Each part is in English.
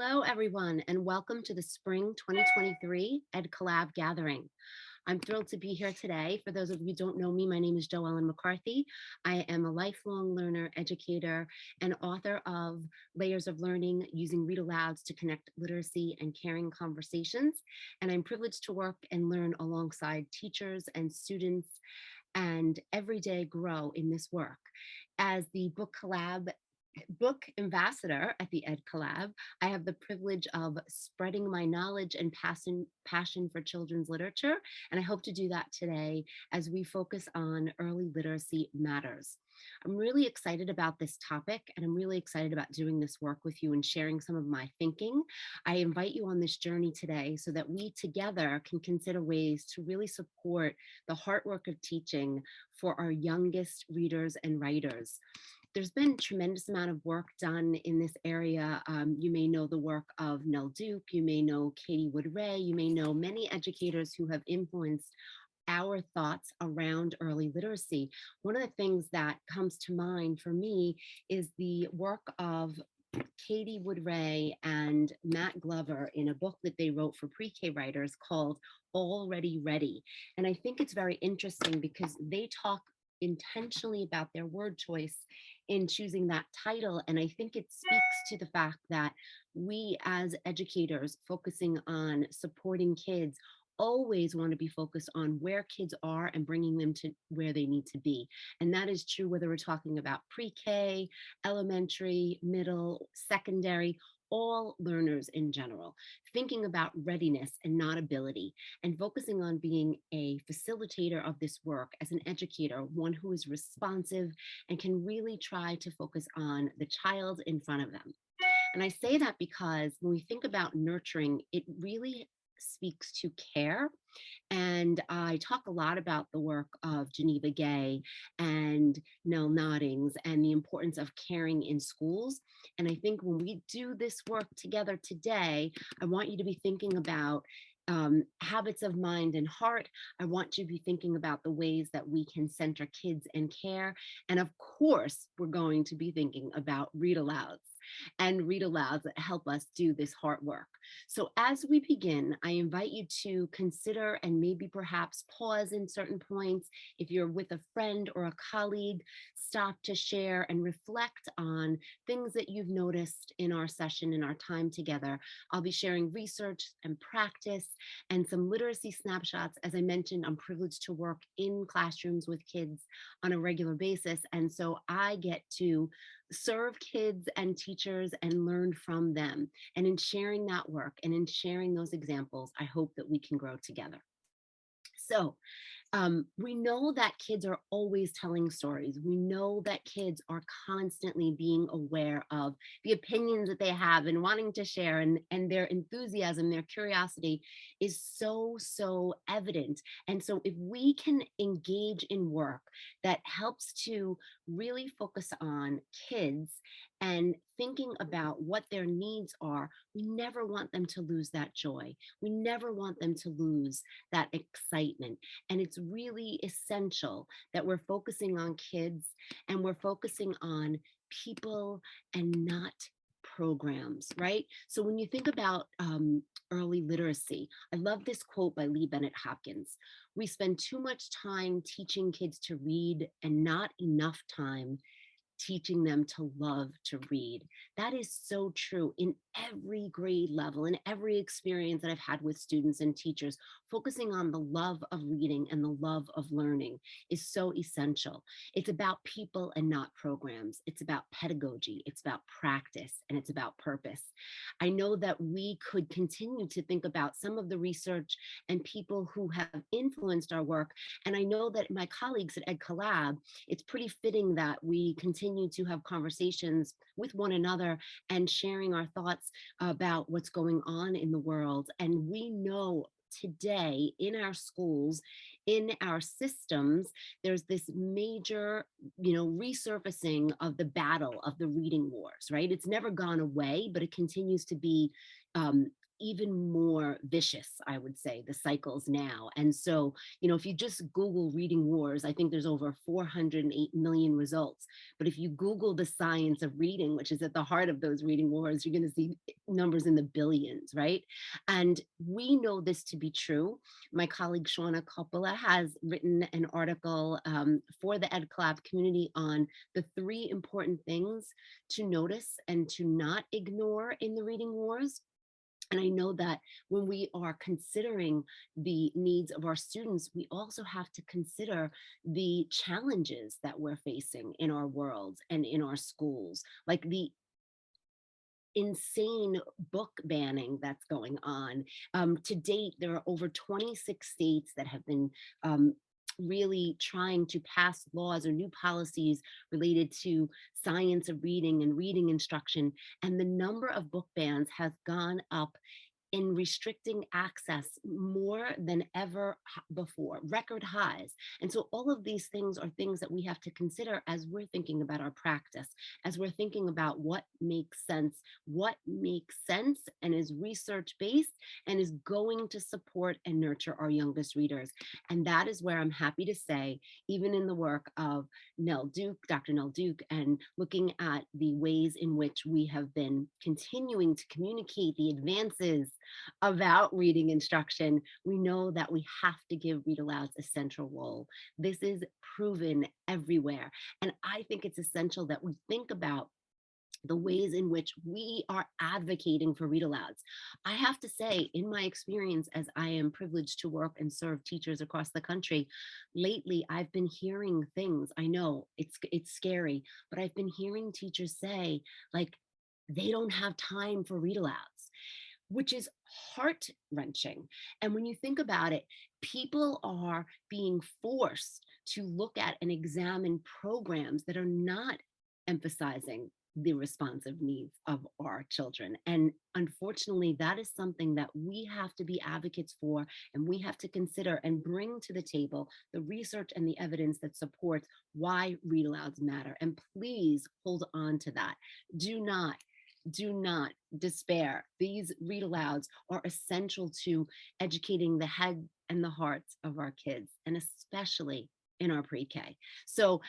Hello, everyone, and welcome to the Spring 2023 Ed Collab Gathering. I'm thrilled to be here today. For those of you who don't know me, my name is JoEllen McCarthy. I am a lifelong learner, educator, and author of Layers of Learning Using Read Alouds to Connect Literacy and Caring Conversations. And I'm privileged to work and learn alongside teachers and students and every day grow in this work. As the book ambassador at the Ed Collab, I have the privilege of spreading my knowledge and passion for children's literature. And I hope to do that today as we focus on early literacy matters. I'm really excited about this topic, and I'm really excited about doing this work with you and sharing some of my thinking. I invite you on this journey today so that we together can consider ways to really support the hard work of teaching for our youngest readers and writers. There's been a tremendous amount of work done in this area. You may know the work of Nell Duke, you may know Katie Wood-Ray, you may know many educators who have influenced our thoughts around early literacy. One of the things that comes to mind for me is the work of Katie Wood-Ray and Matt Glover in a book that they wrote for pre-K writers called Already Ready. And I think it's very interesting because they talk intentionally about their word choice in choosing that title. And I think it speaks to the fact that we as educators focusing on supporting kids always want to be focused on where kids are and bringing them to where they need to be. And that is true whether we're talking about pre-K, elementary, middle, secondary, all learners in general, thinking about readiness and not ability, and focusing on being a facilitator of this work as an educator, one who is responsive and can really try to focus on the child in front of them. And I say that because when we think about nurturing, it really speaks to care. And I talk a lot about the work of Geneva Gay and Nell Noddings and the importance of caring in schools. And I think when we do this work together today, I want you to be thinking about habits of mind and heart. I want you to be thinking about the ways that we can center kids and care. And of course, we're going to be thinking about read alouds and read alouds that help us do this hard work. So as we begin, I invite you to consider and maybe perhaps pause in certain points. If you're with a friend or a colleague, stop to share and reflect on things that you've noticed in our session, in our time together. I'll be sharing research and practice and some literacy snapshots. As I mentioned, I'm privileged to work in classrooms with kids on a regular basis. And so I get to serve kids and teachers and learn from them. And in sharing that work and in sharing those examples, I hope that we can grow together. So we know that kids are always telling stories. We know that kids are constantly being aware of the opinions that they have and wanting to share, and their enthusiasm, their curiosity is so evident. And so if we can engage in work that helps to really focus on kids and thinking about what their needs are, we never want them to lose that joy. We never want them to lose that excitement. And it's really essential that we're focusing on kids and we're focusing on people and not programs, right? So when you think about early literacy, I love this quote by Lee Bennett Hopkins. We spend too much time teaching kids to read and not enough time teaching them to love to read. That is so true in every grade level, in every experience that I've had with students and teachers. Focusing on the love of reading and the love of learning is so essential. It's about people and not programs. It's about pedagogy, it's about practice, and it's about purpose. I know that we could continue to think about some of the research and people who have influenced our work. And I know that my colleagues at Ed Collab, it's pretty fitting that we continue to have conversations with one another and sharing our thoughts about what's going on in the world. And we know today in our schools, in our systems, there's this major, resurfacing of the battle of the reading wars, right? It's never gone away, but it continues to be even more vicious, I would say, the cycles now. And so, if you just Google reading wars, I think there's over 408 million results. But if you Google the science of reading, which is at the heart of those reading wars, you're going to see numbers in the billions, right? And we know this to be true. My colleague Shauna Coppola has written an article for the Ed Collab community on the 3 important things to notice and to not ignore in the reading wars. And I know that when we are considering the needs of our students, we also have to consider the challenges that we're facing in our worlds and in our schools, like the insane book banning that's going on. To date, there are over 26 states that have been really trying to pass laws or new policies related to science of reading and reading instruction. And the number of book bans has gone up in restricting access more than ever before, record highs. And so all of these things are things that we have to consider as we're thinking about our practice, as we're thinking about what makes sense and is research based and is going to support and nurture our youngest readers. And that is where I'm happy to say, even in the work of Dr. Nell Duke, and looking at the ways in which we have been continuing to communicate the advances about reading instruction, we know that we have to give read alouds a central role. This is proven everywhere. And I think it's essential that we think about the ways in which we are advocating for read alouds. I have to say, in my experience, as I am privileged to work and serve teachers across the country, lately I've been hearing things. I know it's scary, but I've been hearing teachers say, like, they don't have time for read alouds, which is heart wrenching. And when you think about it, people are being forced to look at and examine programs that are not emphasizing the responsive needs of our children. And unfortunately, that is something that we have to be advocates for, and we have to consider and bring to the table the research and the evidence that supports why read alouds matter. And please hold on to that. Do not despair. These read alouds are essential to educating the head and the hearts of our kids, and especially in our pre-K. So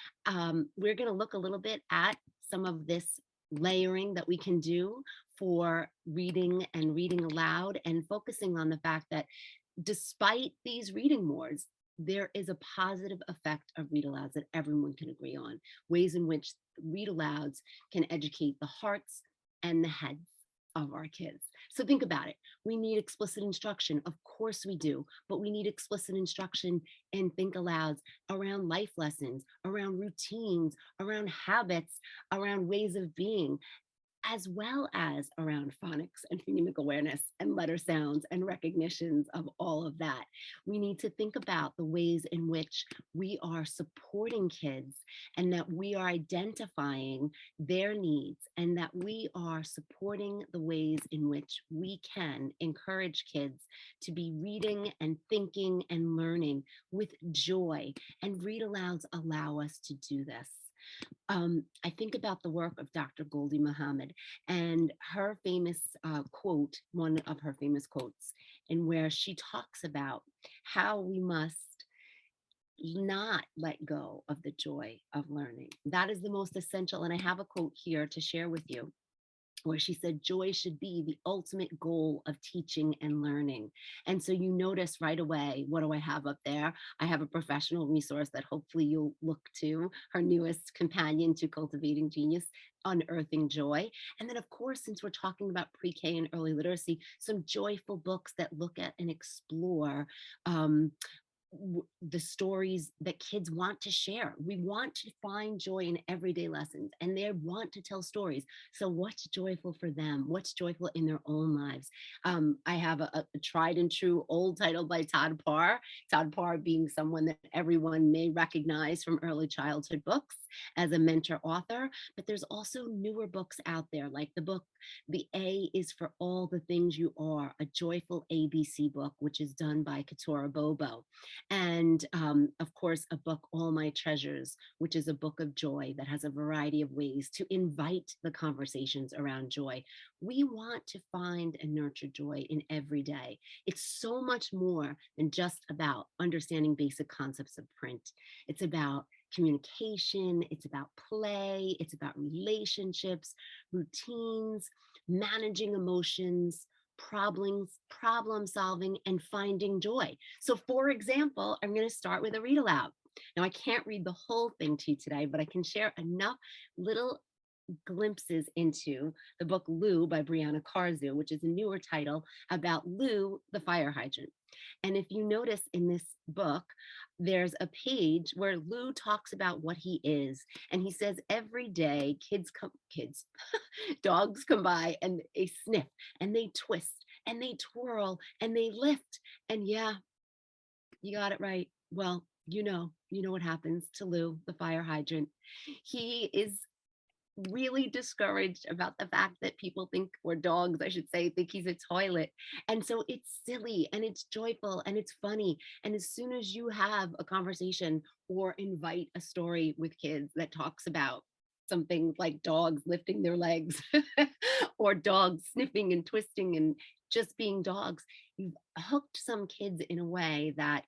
we're going to look a little bit at some of this layering that we can do for reading and reading aloud, and focusing on the fact that despite these reading wars, there is a positive effect of read alouds that everyone can agree on, ways in which read alouds can educate the hearts and the heads of our kids. So think about it. We need explicit instruction. Of course we do, but we need explicit instruction and think alouds around life lessons, around routines, around habits, around ways of being, as well as around phonics and phonemic awareness and letter sounds and recognitions of all of that. We need to think about the ways in which we are supporting kids, and that we are identifying their needs, and that we are supporting the ways in which we can encourage kids to be reading and thinking and learning with joy. And read alouds allow us to do this. I think about the work of Dr. Goldie Muhammad and her famous quote, one of her famous quotes, in where she talks about how we must not let go of the joy of learning. That is the most essential. And I have a quote here to share with you, where she said, joy should be the ultimate goal of teaching and learning. And so you notice right away, what do I have up there? I have a professional resource that hopefully you'll look to, her newest companion to Cultivating Genius, Unearthing Joy. And then, of course, since we're talking about pre-K and early literacy, some joyful books that look at and explore the stories that kids want to share. We want to find joy in everyday lessons, and they want to tell stories. So what's joyful for them? What's joyful in their own lives? I have a tried and true old title by Todd Parr. Todd Parr being someone that everyone may recognize from early childhood books as a mentor author, but there's also newer books out there, like the book The A is for All the Things You Are, a joyful ABC book, which is done by Katora Bobo. And of course, a book, All My Treasures, which is a book of joy that has a variety of ways to invite the conversations around joy. We want to find and nurture joy in every day. It's so much more than just about understanding basic concepts of print. It's about communication, it's about play, it's about relationships, routines, managing emotions, problem solving, and finding joy. So for example, I'm going to start with a read aloud. Now I can't read the whole thing to you today, but I can share enough little glimpses into the book Lou by Brianna Karzu, which is a newer title about Lou, the fire hydrant. And if you notice in this book, there's a page where Lou talks about what he is. And he says every day dogs come by and they sniff and they twist and they twirl and they lift. And yeah, you got it right. Well, you know what happens to Lou, the fire hydrant. He is really discouraged about the fact that people think, or dogs, I should say, think he's a toilet. And so it's silly and it's joyful and it's funny. And as soon as you have a conversation or invite a story with kids that talks about something like dogs lifting their legs or dogs sniffing and twisting and just being dogs, you've hooked some kids in a way that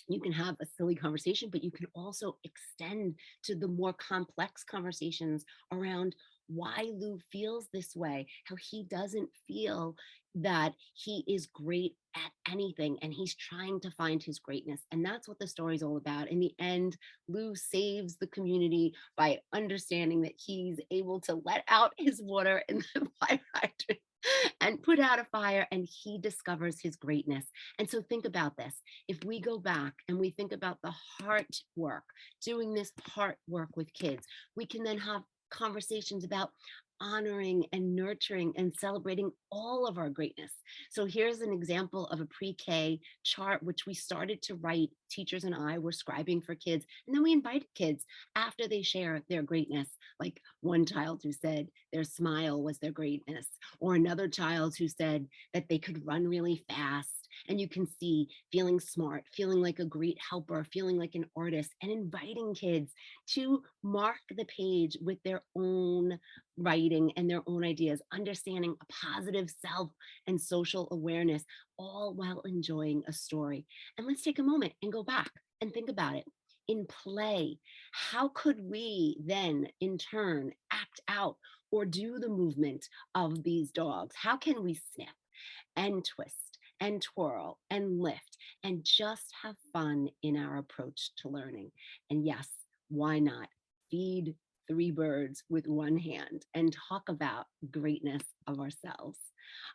you can have a silly conversation, but you can also extend to the more complex conversations around why Lou feels this way, how he doesn't feel that he is great at anything and he's trying to find his greatness. And that's what the story's all about. In the end, Lou saves the community by understanding that he's able to let out his water in the fire hydrant and put out a fire, and he discovers his greatness. And so think about this. If we go back and we think about the heart work, doing this heart work with kids, we can then have conversations about honoring and nurturing and celebrating all of our greatness. So here's an example of a pre-K chart, which we started to write. Teachers and I were scribing for kids. And then we invited kids after they share their greatness, like one child who said their smile was their greatness, or another child who said that they could run really fast. And you can see feeling smart, feeling like a great helper, feeling like an artist, and inviting kids to mark the page with their own writing and their own ideas, understanding a positive self and social awareness, all while enjoying a story. And let's take a moment and go back and think about it. In play, how could we then in turn act out or do the movement of these dogs? How can we sniff and twist and twirl and lift and just have fun in our approach to learning? And yes, why not feed three birds with one hand and talk about greatness of ourselves?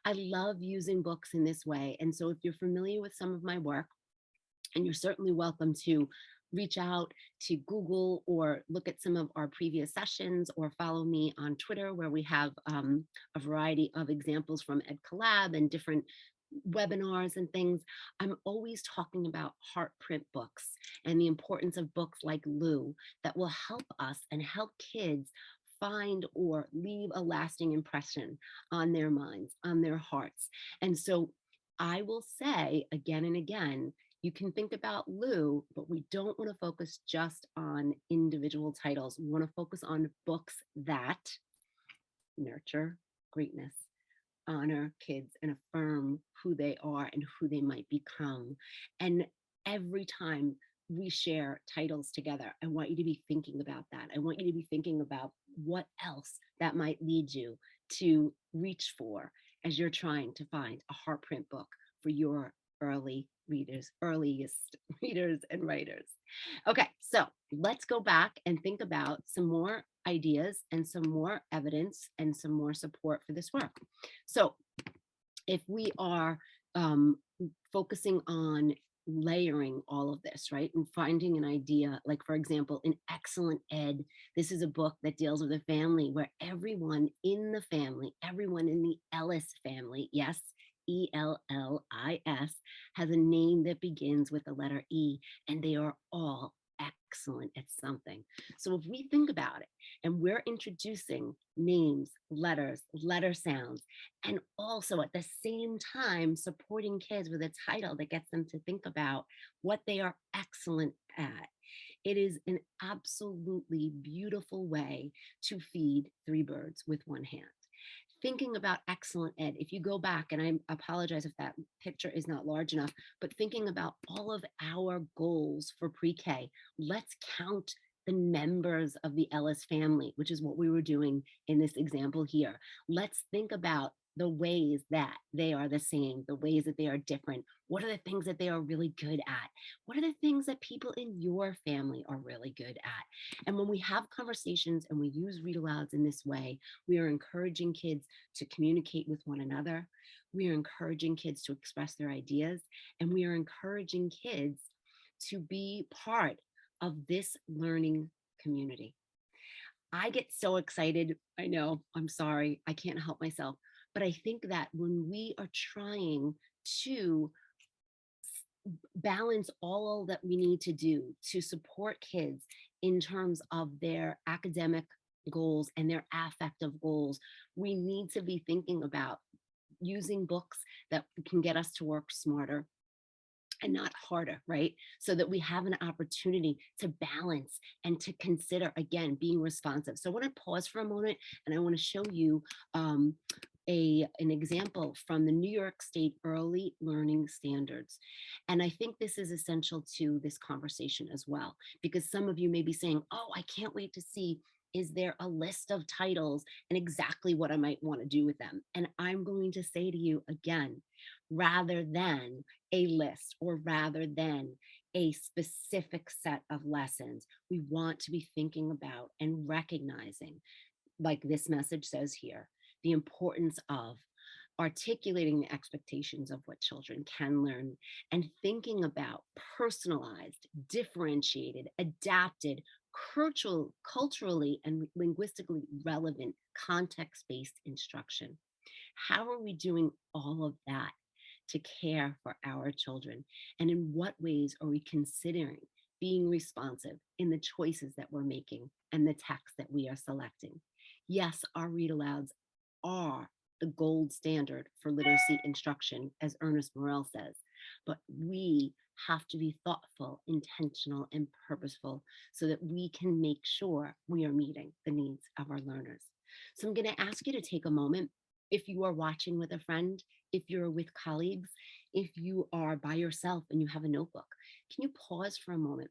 I love using books in this way. And so if you're familiar with some of my work, and you're certainly welcome to reach out to Google or look at some of our previous sessions, or follow me on Twitter, where we have a variety of examples from EdCollab and different webinars and things. I'm always talking about heart print books and the importance of books like Lou that will help us and help kids find or leave a lasting impression on their minds, on their hearts. And so I will say again and again, you can think about Lou, but we don't want to focus just on individual titles. We want to focus on books that nurture greatness, honor kids, and affirm who they are and who they might become. And every time we share titles together, I want you to be thinking about that. I want you to be thinking about what else that might lead you to reach for as you're trying to find a heart print book for your earliest readers and writers. Okay, so let's go back and think about some more ideas and some more evidence and some more support for this work. So if we are focusing on layering all of this, right, and finding an idea, like for example, in Excellent Ed, this is a book that deals with a family where everyone in the family, everyone in the Ellis family, yes, ELLIS, has a name that begins with the letter E, and they are all excellent at something. So if we think about it and we're introducing names, letters, letter sounds, and also at the same time supporting kids with a title that gets them to think about what they are excellent at, it is an absolutely beautiful way to feed three birds with one hand. Thinking about excellent ed, if you go back, and I apologize if that picture is not large enough, but thinking about all of our goals for pre-K, let's count the members of the Ellis family, which is what we were doing in this example here. Let's think about the ways that they are the same, the ways that they are different. What are the things that they are really good at? What are the things that people in your family are really good at? And when we have conversations and we use read alouds in this way, we are encouraging kids to communicate with one another. We are encouraging kids to express their ideas, and we are encouraging kids to be part of this learning community. I get so excited. I know, I'm sorry, I can't help myself. But I think that when we are trying to balance all that we need to do to support kids in terms of their academic goals and their affective goals, we need to be thinking about using books that can get us to work smarter and not harder, right? So that we have an opportunity to balance and to consider, again, being responsive. So I want to pause for a moment and I want to show you um, an example from the New York State Early Learning Standards. And I think this is essential to this conversation as well, because some of you may be saying, oh, I can't wait to see, is there a list of titles and exactly what I might want to do with them? And I'm going to say to you again, rather than a list or rather than a specific set of lessons, we want to be thinking about and recognizing, like this message says here, the importance of articulating the expectations of what children can learn and thinking about personalized, differentiated, adapted, culturally and linguistically relevant context-based instruction. How are we doing all of that to care for our children? And in what ways are we considering being responsive in the choices that we're making and the text that we are selecting? Yes, our read alouds are the gold standard for literacy instruction, as Ernest Morel says, but we have to be thoughtful, intentional, and purposeful so that we can make sure we are meeting the needs of our learners. So I'm going to ask you to take a moment. If you are watching with a friend, if you're with colleagues, if you are by yourself and you have a notebook, can you pause for a moment?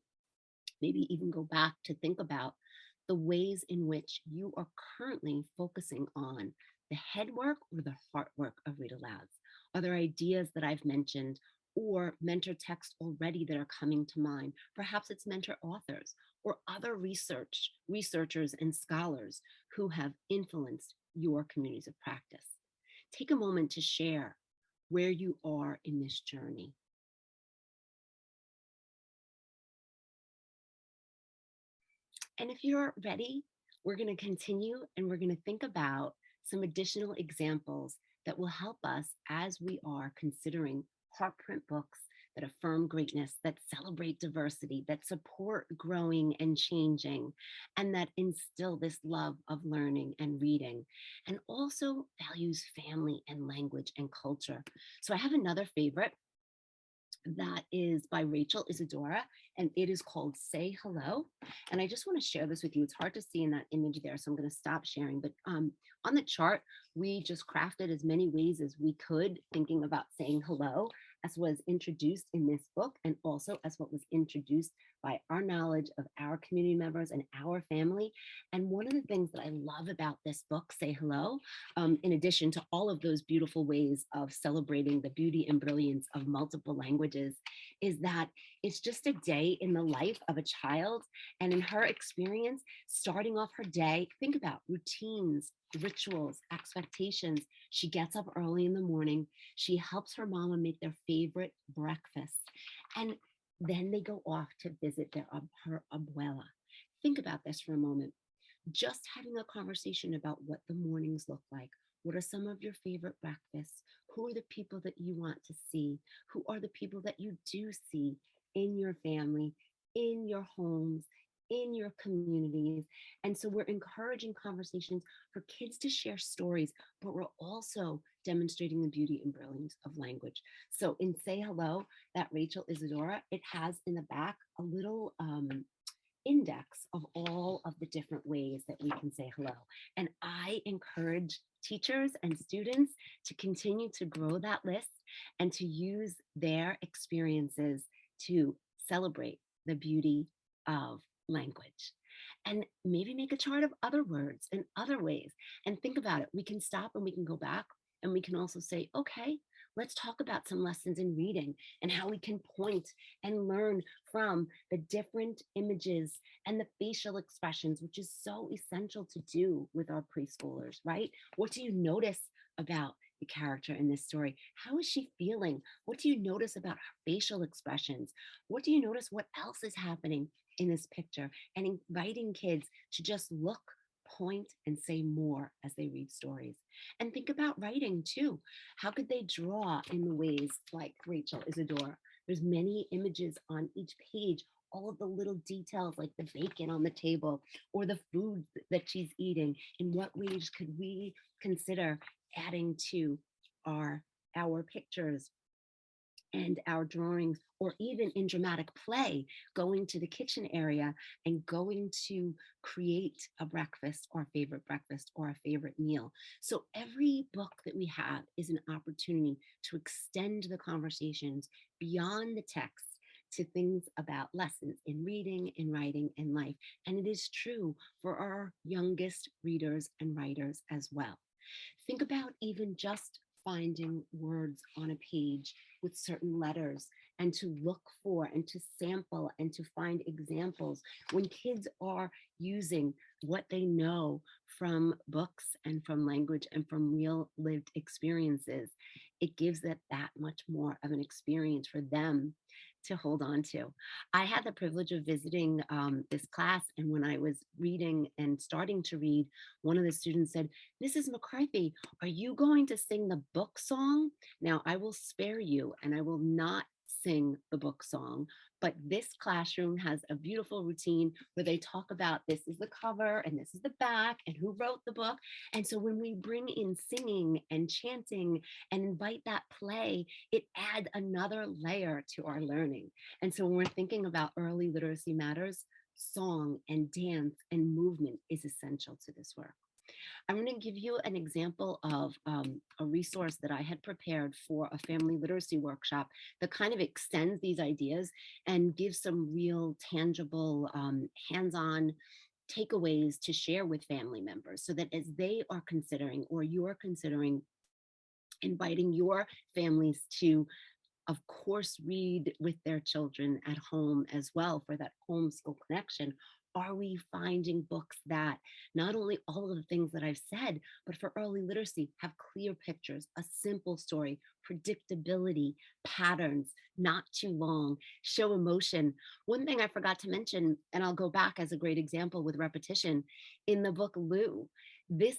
Maybe even go back to think about the ways in which you are currently focusing on the head work or the heart work of read alouds. Are there ideas that I've mentioned or mentor texts already that are coming to mind? Perhaps it's mentor authors or other researchers and scholars who have influenced your communities of practice. Take a moment to share where you are in this journey. And if you're ready, we're going to continue and we're going to think about some additional examples that will help us as we are considering heartprint books that affirm greatness, that celebrate diversity, that support growing and changing, and that instill this love of learning and reading, and also values family and language and culture. So I have another favorite that is by Rachel Isadora, and it is called Say Hello. And I just want to share this with you. It's hard to see in that image there, so I'm going to stop sharing. But on the chart, we just crafted as many ways as we could, thinking about saying hello, as was introduced in this book, and also as what was introduced by our knowledge of our community members and our family. And one of the things that I love about this book, Say Hello, in addition to all of those beautiful ways of celebrating the beauty and brilliance of multiple languages, is that it's just a day in the life of a child. And in her experience, starting off her day, think about routines, rituals, expectations. She gets up early in the morning. She helps her mama make their favorite breakfast. And then they go off to visit her abuela. Think about this for a moment. Just having a conversation about what the mornings look like. What are some of your favorite breakfasts? Who are the people that you want to see? Who are the people that you do see in your family, in your homes, in your communities. And so we're encouraging conversations for kids to share stories, but we're also demonstrating the beauty and brilliance of language. So in Say Hello, that Rachel Isadora, it has in the back a little index of all of the different ways that we can say hello. And I encourage teachers and students to continue to grow that list and to use their experiences to celebrate the beauty of language. And maybe make a chart of other words and other ways and think about it. We can stop and we can go back and we can also say, okay, let's talk about some lessons in reading and how we can point and learn from the different images and the facial expressions, which is so essential to do with our preschoolers, right? What do you notice about the character in this story? How is she feeling? What do you notice about her facial expressions? What do you notice what else is happening in this picture? And inviting kids to just look, point, and say more as they read stories. And think about writing too. How could they draw in the ways like Rachel Isadora? There's many images on each page, all of the little details like the bacon on the table or the food that she's eating. In what ways could we consider adding to our pictures and our drawings, or even in dramatic play, going to the kitchen area and going to create a breakfast or a favorite breakfast or a favorite meal. So every book that we have is an opportunity to extend the conversations beyond the text to things about lessons in reading, in writing, and life. And it is true for our youngest readers and writers as well. Think about even just finding words on a page with certain letters and to look for and to sample and to find examples. When kids are using what they know from books and from language and from real lived experiences, it gives it that much more of an experience for them to hold on to. I had the privilege of visiting this class, and when I was reading and starting to read, one of the students said, "Mrs. McCarthy, are you going to sing the book song?" Now, I will spare you and I will not sing the book song, but this classroom has a beautiful routine where they talk about this is the cover and this is the back and who wrote the book. And so when we bring in singing and chanting and invite that play, it adds another layer to our learning. And so when we're thinking about early literacy matters, song and dance and movement is essential to this work. I'm going to give you an example of a resource that I had prepared for a family literacy workshop that kind of extends these ideas and gives some real tangible hands-on takeaways to share with family members so that as they are considering or you're considering inviting your families to, of course, read with their children at home as well for that homeschool connection. Are we finding books that not only all of the things that I've said, but for early literacy have clear pictures, a simple story, predictability, patterns, not too long, show emotion? One thing I forgot to mention, and I'll go back as a great example with repetition, in the book Lou, this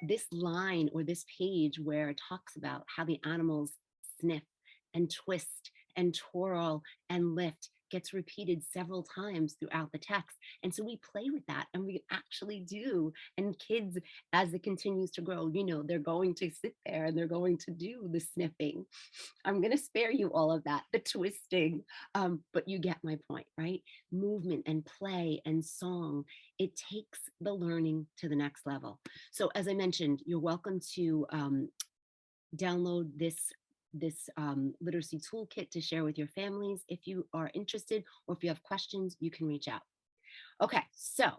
this line or this page where it talks about how the animals sniff and twist and twirl and lift gets repeated several times throughout the text. And so we play with that and we actually do. And kids, as it continues to grow, they're going to sit there and they're going to do the sniffing. I'm going to spare you all of that, the twisting, but you get my point, right? Movement and play and song, it takes the learning to the next level. So as I mentioned, you're welcome to download this literacy toolkit to share with your families. If you are interested or if you have questions, you can reach out. Okay, so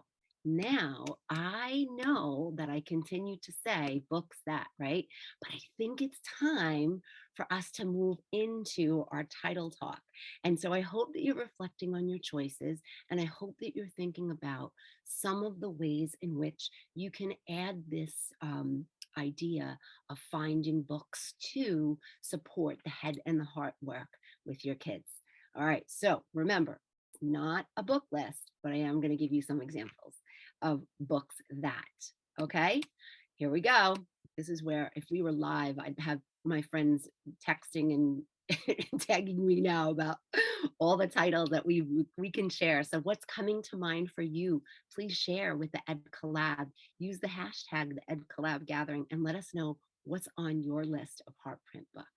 now I know that I continue to say books that, right? But I think it's time for us to move into our title talk. And so I hope that you're reflecting on your choices, and I hope that you're thinking about some of the ways in which you can add this idea of finding books to support the head and the heart work with your kids. All right, so remember, not a book list, but I am going to give you some examples of books that. Okay, here we go. This is where if we were live, I'd have my friends texting and tagging me now about all the titles that we can share. So what's coming to mind for you? Please share with the Ed Collab. Use the hashtag the Ed Collab Gathering and let us know what's on your list of heart print books.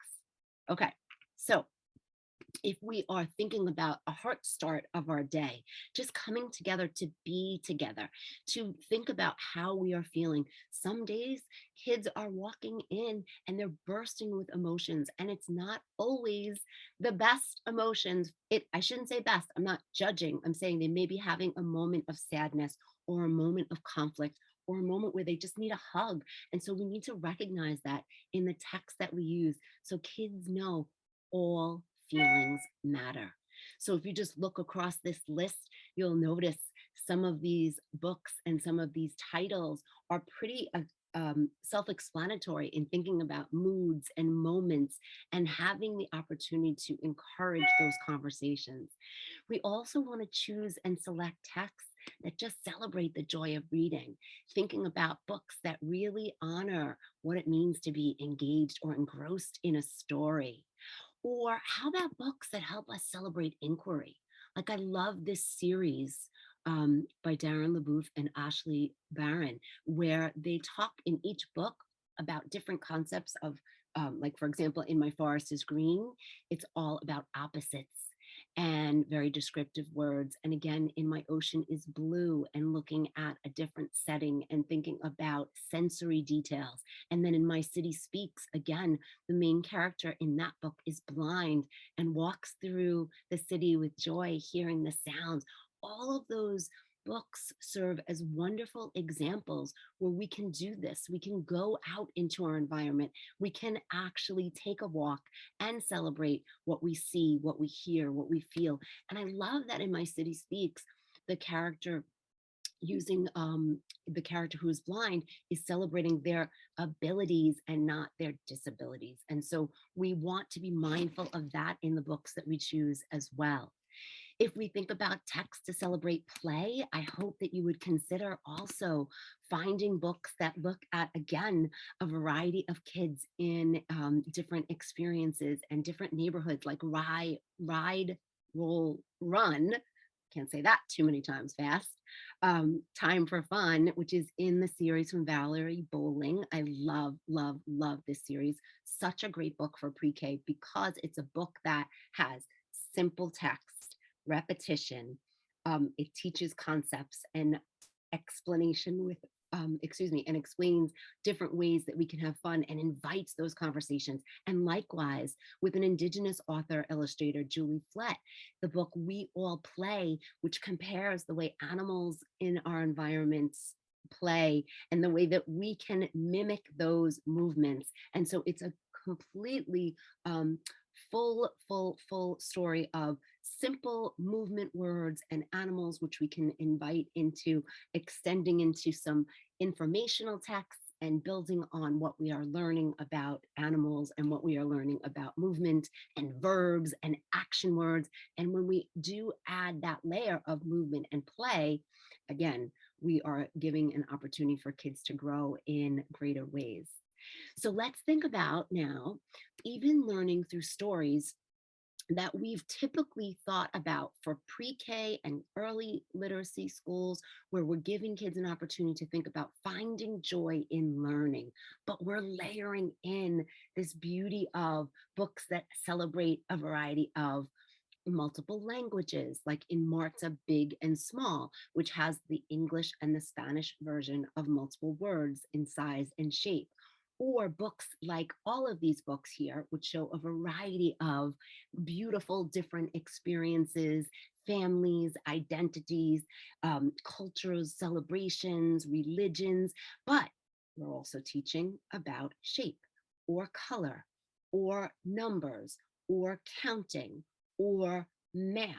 Okay, so if we are thinking about a heart start of our day, just coming together to be together, to think about how we are feeling. Some days kids are walking in and they're bursting with emotions, and it's not always the best emotions. I shouldn't say best, I'm not judging. I'm saying they may be having a moment of sadness or a moment of conflict or a moment where they just need a hug. And so we need to recognize that in the text that we use so kids know all feelings matter. So if you just look across this list, you'll notice some of these books and some of these titles are pretty self-explanatory in thinking about moods and moments and having the opportunity to encourage those conversations. We also want to choose and select texts that just celebrate the joy of reading, thinking about books that really honor what it means to be engaged or engrossed in a story. Or how about books that help us celebrate inquiry? Like I love this series by Darren LaBouffe and Ashley Barron, where they talk in each book about different concepts of, like, for example, in My Forest is Green, it's all about opposites and very descriptive words. And again, in My Ocean is Blue, and looking at a different setting and thinking about sensory details. And then in My City Speaks, again, the main character in that book is blind and walks through the city with joy, hearing the sounds. All of those books serve as wonderful examples where we can do this. We can go out into our environment. We can actually take a walk and celebrate what we see, what we hear, what we feel. And I love that in My City Speaks, the character using the character who is blind is celebrating their abilities and not their disabilities. And so we want to be mindful of that in the books that we choose as well. If we think about text to celebrate play, I hope that you would consider also finding books that look at, again, a variety of kids in different experiences and different neighborhoods, like Ride, Roll, Run. Can't say that too many times fast. Time for Fun, which is in the series from Valerie Bowling. I love, love, love this series. Such a great book for pre-K because it's a book that has simple text, repetition. It teaches concepts and explanation with, and explains different ways that we can have fun and invites those conversations. And likewise, with an Indigenous author, illustrator, Julie Flett, the book We All Play, which compares the way animals in our environments play and the way that we can mimic those movements. And so it's a completely full story of simple movement words and animals, which we can invite into extending into some informational texts and building on what we are learning about animals and what we are learning about movement and verbs and action words. And when we do add that layer of movement and play, again, we are giving an opportunity for kids to grow in greater ways. So let's think about now, even learning through stories that we've typically thought about for pre-K and early literacy schools, where we're giving kids an opportunity to think about finding joy in learning, but we're layering in this beauty of books that celebrate a variety of multiple languages, like in Marta Big and Small, which has the English and the Spanish version of multiple words in size and shape. Or books like all of these books here, which show a variety of beautiful different experiences, families, identities, cultures, celebrations, religions. But we're also teaching about shape or color or numbers or counting or math.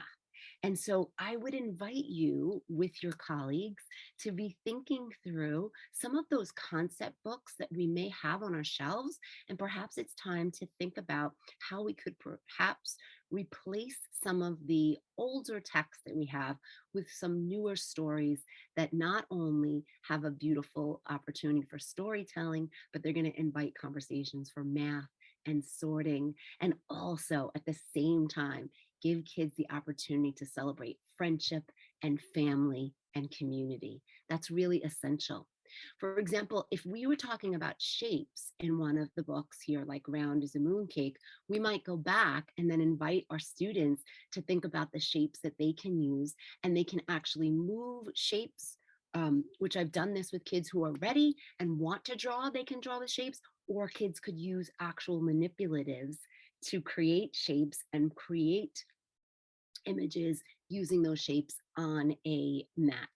And so I would invite you with your colleagues to be thinking through some of those concept books that we may have on our shelves. And perhaps it's time to think about how we could perhaps replace some of the older texts that we have with some newer stories that not only have a beautiful opportunity for storytelling, but they're going to invite conversations for math and sorting, and also at the same time, give kids the opportunity to celebrate friendship and family and community. That's really essential. For example, if we were talking about shapes in one of the books here, like round is a mooncake, we might go back and then invite our students to think about the shapes that they can use, and they can actually move shapes, which I've done this with kids who are ready and want to draw, they can draw the shapes, or kids could use actual manipulatives to create shapes and create images using those shapes on a mat.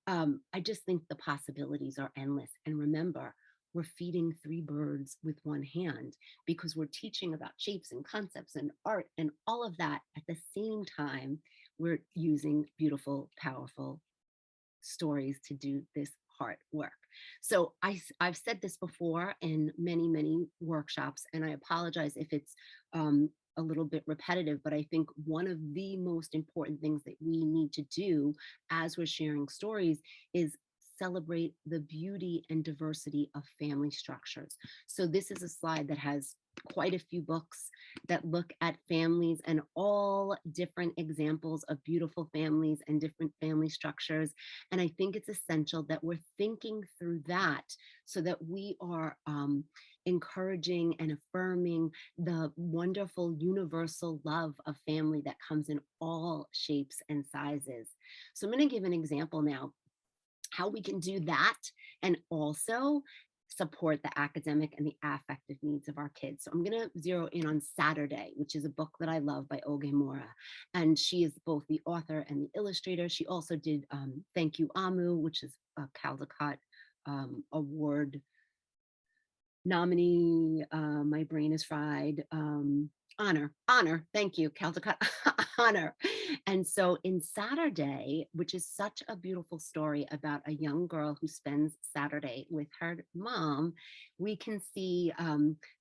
I just think the possibilities are endless. And remember, we're feeding three birds with one hand because we're teaching about shapes and concepts and art and all of that at the same time. We're using beautiful, powerful stories to do this hard work. So I've said this before in many, many workshops, and I apologize if it's a little bit repetitive, but I think one of the most important things that we need to do as we're sharing stories is celebrate the beauty and diversity of family structures. So this is a slide that has quite a few books that look at families and all different examples of beautiful families and different family structures. And I think it's essential that we're thinking through that so that we are encouraging and affirming the wonderful universal love of family that comes in all shapes and sizes. So I'm going to give an example now how we can do that and also support the academic and the affective needs of our kids. So I'm going to zero in on Saturday, which is a book that I love by Oge Mora. And she is both the author and the illustrator. She also did Thank You Amu, which is a Caldecott Award nominee. My brain is fried. Honor. Thank you, Caldecott Honor. And so in Saturday, which is such a beautiful story about a young girl who spends Saturday with her mom, we can see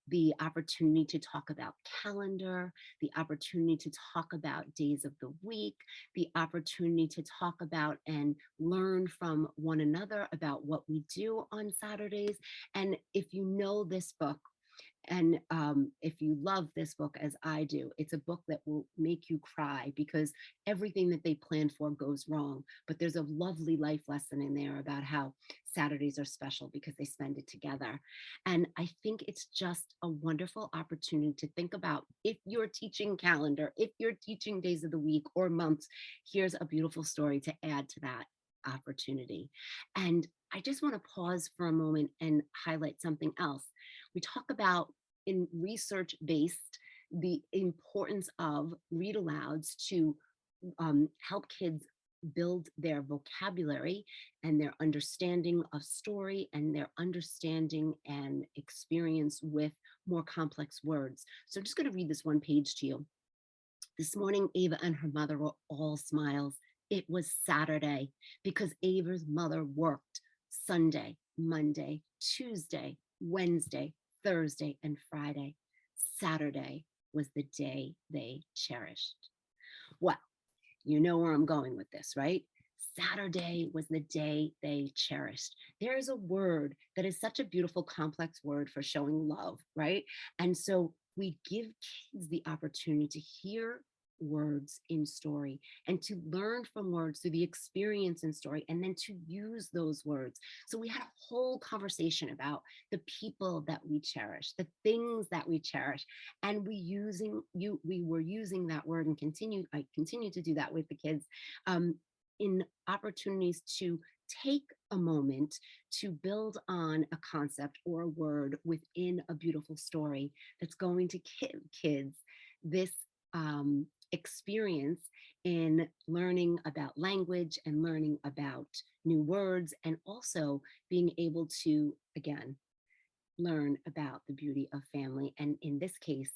the opportunity to talk about calendar, the opportunity to talk about days of the week, the opportunity to talk about and learn from one another about what we do on Saturdays. And if you know this book, and if you love this book as I do, it's a book that will make you cry because everything that they planned for goes wrong. But there's a lovely life lesson in there about how Saturdays are special because they spend it together. And I think it's just a wonderful opportunity to think about if you're teaching calendar, if you're teaching days of the week or months, here's a beautiful story to add to that opportunity. And I just want to pause for a moment and highlight something else. We talk about in research based the importance of read alouds to help kids build their vocabulary and their understanding of story and their understanding and experience with more complex words. So I'm just going to read this one page to you. This morning, Ava and her mother were all smiles. It was Saturday because Ava's mother worked Sunday, Monday, Tuesday, Wednesday, Thursday, and Friday. Saturday was the day they cherished. Well, you know where I'm going with this, right? Saturday was the day they cherished. There is a word that is such a beautiful, complex word for showing love, right? And so we give kids the opportunity to hear words in story and to learn from words through the experience in story and then to use those words. So we had a whole conversation about the people that we cherish, the things that we cherish, and we were using that word and I continue to do that with the kids in opportunities to take a moment to build on a concept or a word within a beautiful story that's going to give kids this experience in learning about language and learning about new words, and also being able to, again, learn about the beauty of family. And in this case,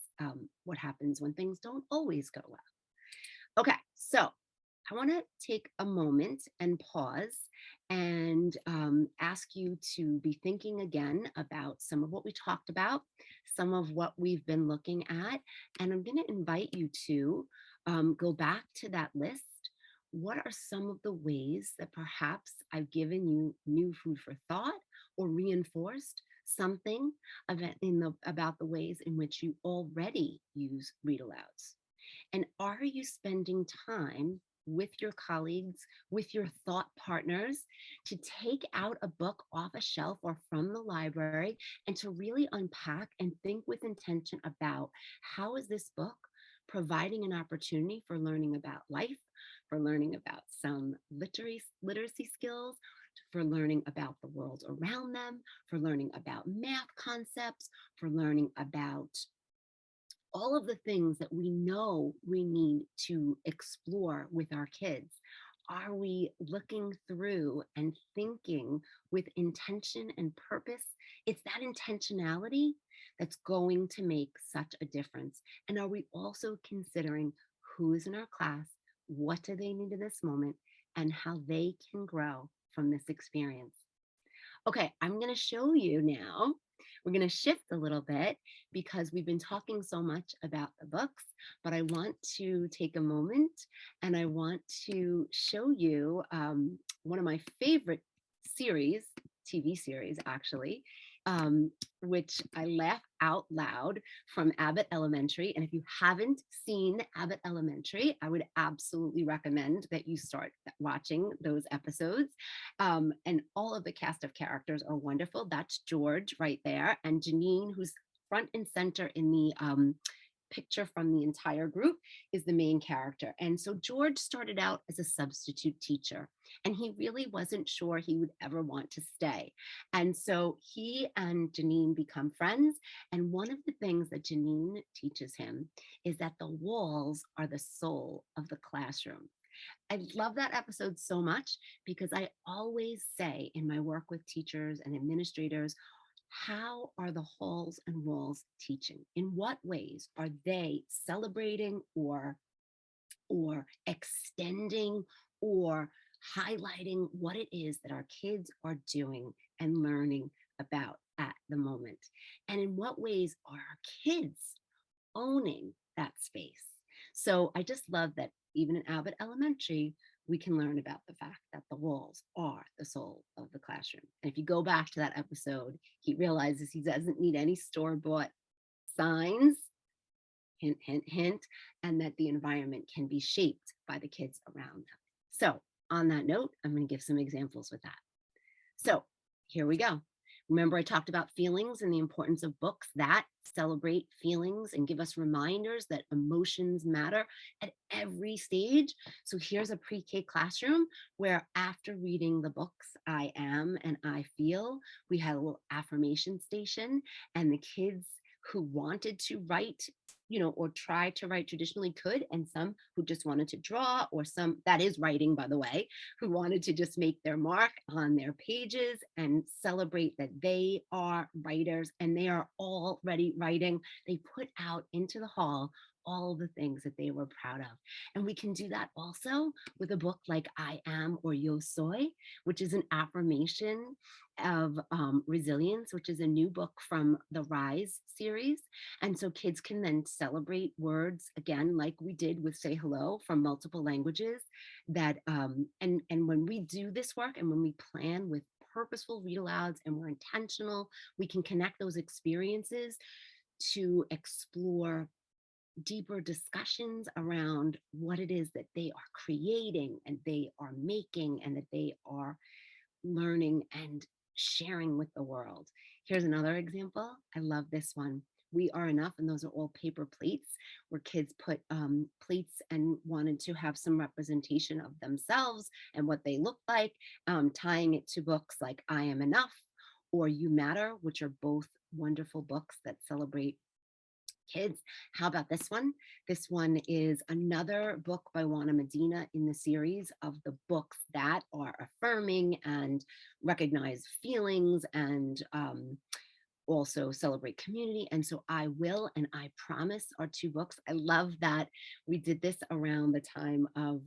what happens when things don't always go well. Okay, so I want to take a moment and pause and ask you to be thinking again about some of what we talked about, some of what we've been looking at. And I'm going to invite you to go back to that list. What are some of the ways that perhaps I've given you new food for thought or reinforced something about the ways in which you already use read alouds. And are you spending time with your colleagues, with your thought partners, to take out a book off a shelf or from the library and to really unpack and think with intention about how is this book providing an opportunity for learning about life, for learning about some literacy skills, for learning about the world around them, for learning about math concepts, for learning about all of the things that we know we need to explore with our kids. Are we looking through and thinking with intention and purpose? It's that intentionality that's going to make such a difference. And are we also considering who's in our class, what do they need in this moment, and how they can grow from this experience? Okay, I'm going to show you now. We're going to shift a little bit because we've been talking so much about the books, but I want to take a moment and I want to show you one of my favorite series, TV series actually, um, which I laugh out loud, from Abbott Elementary. And if you haven't seen Abbott Elementary, I would absolutely recommend that you start watching those episodes. And all of the cast of characters are wonderful. That's George right there, and Janine, who's front and center in the picture from the entire group, is the main character. And so George started out as a substitute teacher, and he really wasn't sure he would ever want to stay. And so he and Janine become friends. And one of the things that Janine teaches him is that the walls are the soul of the classroom. I love that episode so much because I always say in my work with teachers and administrators, how are the halls and walls teaching? In what ways are they celebrating or extending or highlighting what it is that our kids are doing and learning about at the moment? And in what ways are our kids owning that space? So I just love that even in Abbott Elementary, we can learn about the fact that the walls are the soul of the classroom. And if you go back to that episode, he realizes he doesn't need any store-bought signs, hint, hint, hint, and that the environment can be shaped by the kids around them. So on that note, I'm going to give some examples with that. So here we go. Remember, I talked about feelings and the importance of books that celebrate feelings and give us reminders that emotions matter at every stage. So here's a pre-K classroom where, after reading the books I Am and I Feel, we had a little affirmation station, and the kids who wanted to write, or try to write traditionally could, and some who just wanted to draw, or some, that is writing, by the way, who wanted to just make their mark on their pages and celebrate that they are writers and they are already writing. They put out into the hall all the things that they were proud of. And we can do that also with a book like I Am or Yo Soy, which is an affirmation of resilience, which is a new book from the Rise series. And so kids can then celebrate words again, like we did with Say Hello, from multiple languages. That and when we do this work and when we plan with purposeful read alouds and we're intentional, we can connect those experiences to explore deeper discussions around what it is that they are creating and they are making and that they are learning and sharing with the world. Here's another example. I love this one. We Are Enough, and those are all paper plates where kids put plates and wanted to have some representation of themselves and what they look like, tying it to books like I Am Enough or You Matter, which are both wonderful books that celebrate kids. How about this one? This one is another book by Juana Medina in the series of the books that are affirming and recognize feelings and also celebrate community. And so I Will and I Promise are two books. I love that we did this around the time of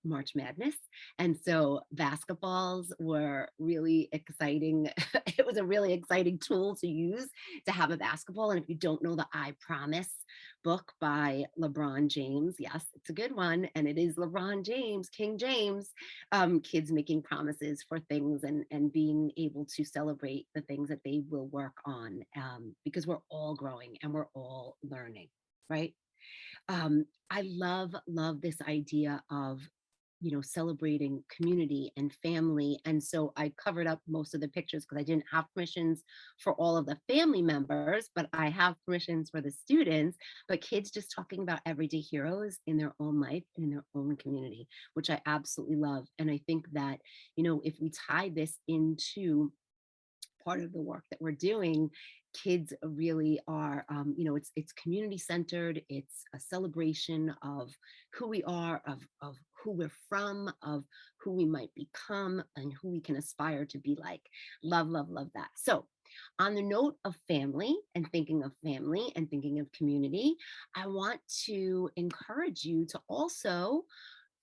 March Madness. And so basketballs were really exciting. It was a really exciting tool to use to have a basketball. And if you don't know the I Promise book by LeBron James. Yes, it's a good one. And it is LeBron James, King James, kids making promises for things and being able to celebrate the things that they will work on, because we're all growing and we're all learning, right? I love this idea of, celebrating community and family. And so I covered up most of the pictures because I didn't have permissions for all of the family members, but I have permissions for the students. But kids just talking about everyday heroes in their own life and in their own community, which I absolutely love. And I think that, if we tie this into part of the work that we're doing, kids really are, it's community centered. It's a celebration of who we are, of who we're from, of who we might become, and who we can aspire to be like. Love that. So on the note of family and thinking of community, I want to encourage you to also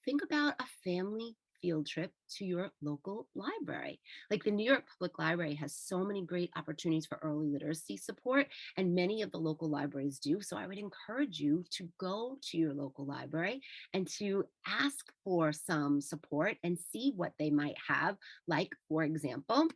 think about a family field trip to your local library. Like the New York Public Library has so many great opportunities for early literacy support, and many of the local libraries do. So I would encourage you to go to your local library and to ask for some support and see what they might have. Like, for example,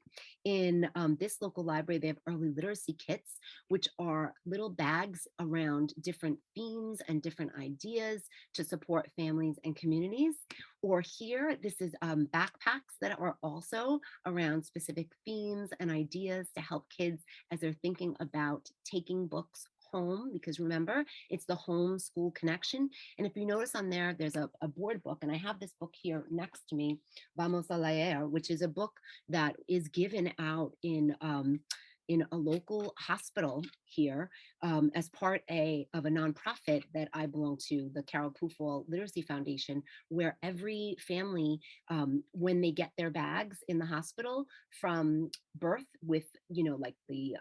in this local library, they have early literacy kits, which are little bags around different themes and different ideas to support families and communities. Or here, this is backpacks that are also around specific themes and ideas to help kids as they're thinking about taking books home, because remember, it's the home school connection. And if you notice on there, there's a board book, and I have this book here next to me, Vamos a leer, which is a book that is given out in a local hospital here, as part of a nonprofit that I belong to, the Carol Pufall Literacy Foundation, where every family, when they get their bags in the hospital from birth with, like the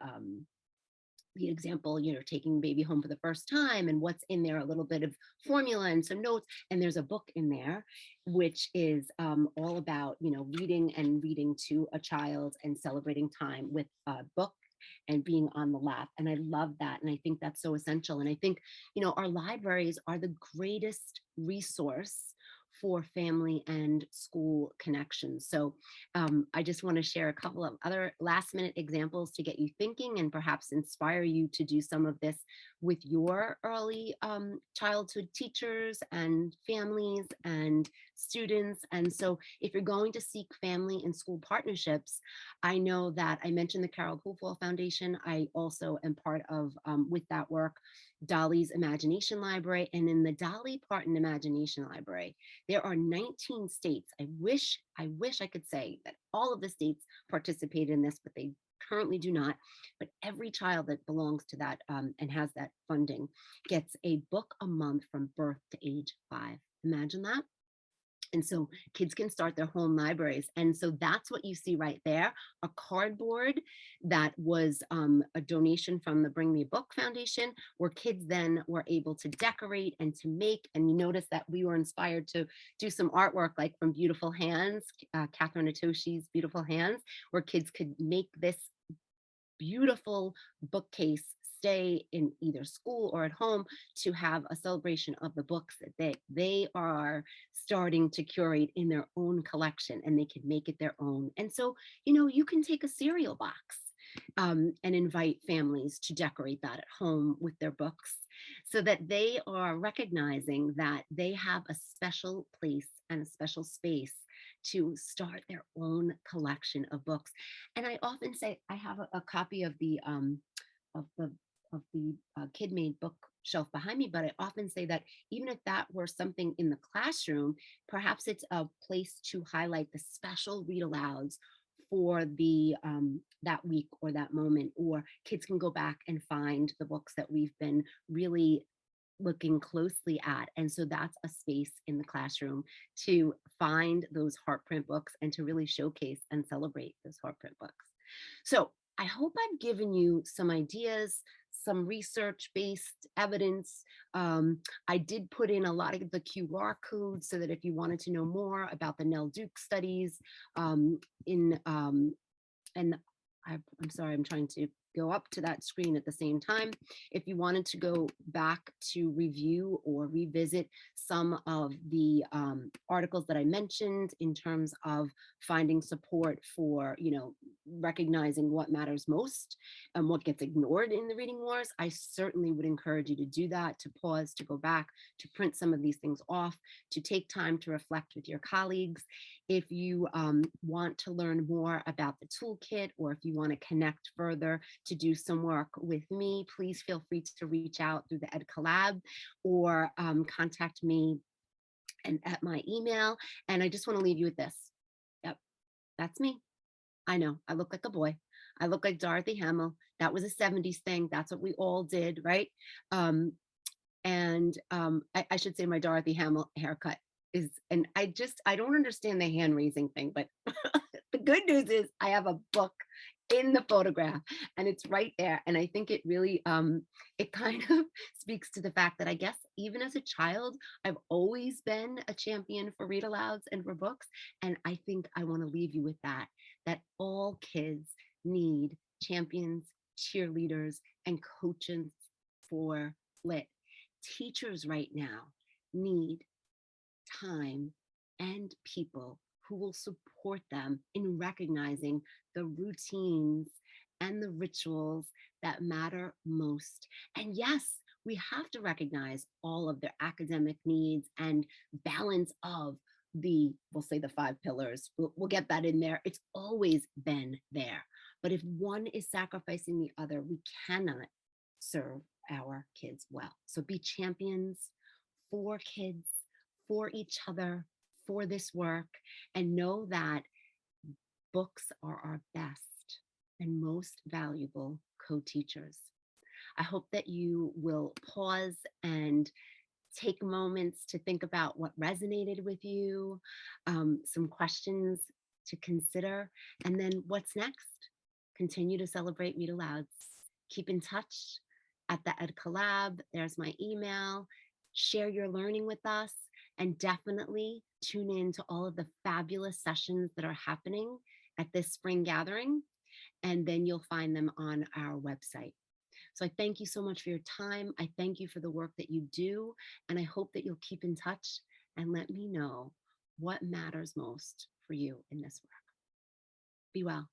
example, taking baby home for the first time and what's in there, a little bit of formula and some notes. And there's a book in there, which is all about, reading to a child and celebrating time with a book and being on the lap. And I love that. And I think that's so essential. And I think, our libraries are the greatest resource for family and school connections. So I just want to share a couple of other last minute examples to get you thinking and perhaps inspire you to do some of this with your early childhood teachers and families and students. And so if you're going to seek family and school partnerships, I know that I mentioned the Carol Pufall Foundation. I also am part of, with that work, Dolly's Imagination Library. And in the Dolly Parton Imagination Library, there are 19 states. I wish I could say that all of the states participate in this, but they currently do not. But every child that belongs to that, and has that funding, gets a book a month from birth to age 5. Imagine that. And so kids can start their home libraries. And so that's what you see right there, a cardboard that was a donation from the Bring Me a Book Foundation, where kids then were able to decorate and to make. And you notice that we were inspired to do some artwork, like from Beautiful Hands, Catherine Atoshi's Beautiful Hands, where kids could make this beautiful bookcase stay in either school or at home to have a celebration of the books that they are starting to curate in their own collection, and they can make it their own. And so, you can take a cereal box, and invite families to decorate that at home with their books, so that they are recognizing that they have a special place and a special space to start their own collection of books. And I often say I have a copy of of the the kid made bookshelf behind me, but I often say that even if that were something in the classroom, perhaps it's a place to highlight the special read alouds for the that week or that moment, or kids can go back and find the books that we've been really looking closely at. And so that's a space in the classroom to find those heart print books and to really showcase and celebrate those heart print books. So I hope I've given you some ideas, some research-based evidence. I did put in a lot of the QR codes so that if you wanted to know more about the Nell Duke studies, and I'm sorry, I'm trying to go up to that screen at the same time. If you wanted to go back to review or revisit some of the articles that I mentioned in terms of finding support for, recognizing what matters most and what gets ignored in the reading wars, I certainly would encourage you to do that, to pause, to go back, to print some of these things off, to take time to reflect with your colleagues. If you want to learn more about the toolkit, or if you want to connect further to do some work with me, please feel free to reach out through the Ed Collab or contact me and at my email. And I just want to leave you with this. Yep, that's me. I know I look like a boy. I look like Dorothy Hamill. That was a 70s thing. That's what we all did, right? Um, I should say my Dorothy Hamill haircut is, and I don't understand the hand raising thing, but the good news is I have a book in the photograph and it's right there. And I think it really, it kind of speaks to the fact that I guess even as a child, I've always been a champion for read alouds and for books. And I think I want to leave you with that all kids need champions, cheerleaders, and coaches for lit. Teachers right now need time and people who will support them in recognizing the routines and the rituals that matter most. And yes, we have to recognize all of their academic needs and balance of we'll say the 5 pillars. We'll get that in there. It's always been there. But if one is sacrificing the other, we cannot serve our kids well. So be champions for kids, for each other, for this work, and know that books are our best and most valuable co-teachers. I hope that you will pause and take moments to think about what resonated with you, some questions to consider, and then what's next? Continue to celebrate read alouds. Keep in touch at the Ed Collab. There's my email. Share your learning with us, and definitely tune in to all of the fabulous sessions that are happening at this spring gathering, and then you'll find them on our website. So I thank you so much for your time. I thank you for the work that you do, and I hope that you'll keep in touch and let me know what matters most for you in this work. Be well.